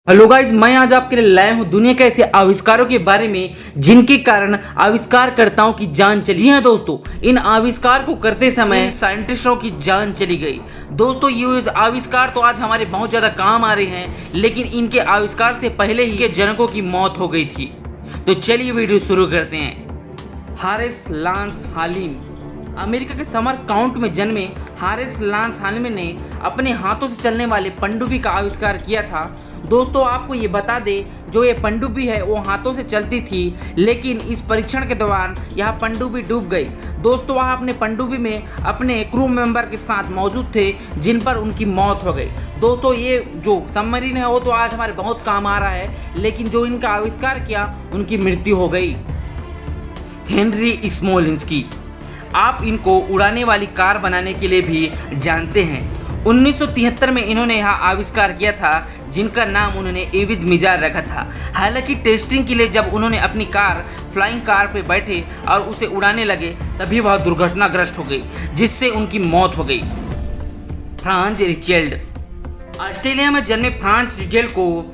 Hello guys, मैं आज आपके लिए लाया हूं दुनिया के ऐसे आविष्कारों के बारे में जिनके कारण आविष्कारकर्ताओं की जान चली है। दोस्तों, इन आविष्कार को करते समय साइंटिस्टों की जान चली गई। दोस्तों, ये आविष्कार तो आज हमारे बहुत ज़्यादा काम आ रहे हैं, लेकिन इनके आविष्कार से पहले ही के जनकों की मौत हो गई थी। तो चलिए वीडियो शुरू करते हैं। हारिस लांस हालिम अमेरिका के समर काउंट में जन्मे हारिस लांस हालिम ने अपने हाथों से चलने वाले पनडुब्बी का आविष्कार किया था। दोस्तों, आपको ये बता दें, जो ये पनडुब्बी है वो हाथों से चलती थी, लेकिन इस परीक्षण के दौरान यह पनडुब्बी डूब गई। दोस्तों, वह अपने पनडुब्बी में अपने क्रू मेंबर के साथ मौजूद थे, जिन पर उनकी मौत हो गई। दोस्तों, ये जो सबमरीन है वो तो आज हमारे बहुत काम आ रहा है, लेकिन जो इनका आविष्कार किया उनकी मृत्यु हो गई। हेनरी स्मोलिंस्की, आप इनको उड़ाने वाली कार बनाने के लिए भी जानते हैं। 1973 में इन्होंने यह आविष्कार किया था, जिनका नाम उन्होंने एविद मिजार रखा था। हालांकि टेस्टिंग के लिए जब उन्होंने अपनी कार फ्लाइंग कार पर बैठे और उसे उड़ाने लगे, तभी वह दुर्घटनाग्रस्त हो गई, जिससे उनकी मौत हो गई। फ्रांज रिचेल्ड, ऑस्ट्रेलिया में जन्मे फ्रांज रिचेल्ड को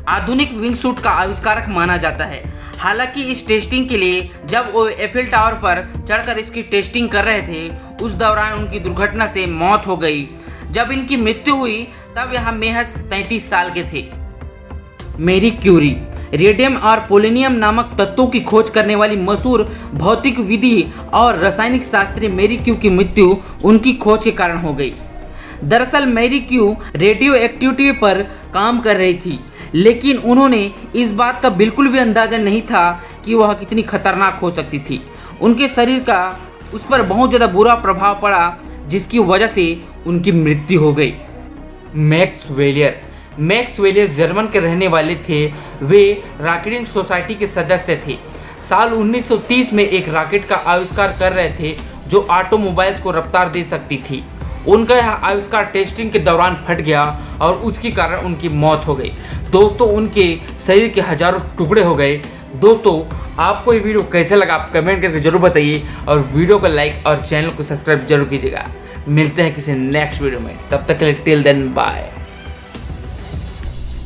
आधुनिक विंग सूट का आविष्कारक माना जाता है। हालांकि इस टेस्टिंग के लिए जब वो एफिल टावर पर चढ़कर इसकी टेस्टिंग कर रहे थे, उस दौरान उनकी दुर्घटना से मौत हो गई। जब इनकी मृत्यु हुई तब यह महज 33 साल के थे। मैरी क्यूरी, रेडियम और पोलोनियम नामक तत्वों की खोज करने वाली मशहूर भौतिक विधि और रासायनिक शास्त्री मैरी क्यू की मृत्यु उनकी खोज के कारण हो गई। दरअसल मैरी क्यू रेडियो एक्टिविटी पर काम कर रही थी, लेकिन उन्होंने इस बात का बिल्कुल भी अंदाजा नहीं था कि वह कितनी खतरनाक हो सकती थी। उनके शरीर का उस पर बहुत ज़्यादा बुरा प्रभाव पड़ा, जिसकी वजह से उनकी मृत्यु हो गई। मैक्स वेलियर जर्मन के रहने वाले थे। वे रॉकेटिंग सोसाइटी के सदस्य थे। साल 1930 में एक रॉकेट का आविष्कार कर रहे थे जो ऑटोमोबाइल्स को रफ्तार दे सकती थी। उनका यह आविष्कार टेस्टिंग के दौरान फट गया और उसके कारण उनकी मौत हो गई। दोस्तों, उनके शरीर के हजारों टुकड़े हो गए। दोस्तों, आपको ये वीडियो कैसा लगा आप कमेंट करके जरूर बताइए, और वीडियो को लाइक और चैनल को सब्सक्राइब जरूर कीजिएगा। मिलते हैं किसी नेक्स्ट वीडियो में, तब तक के लिए टिल देन बाय।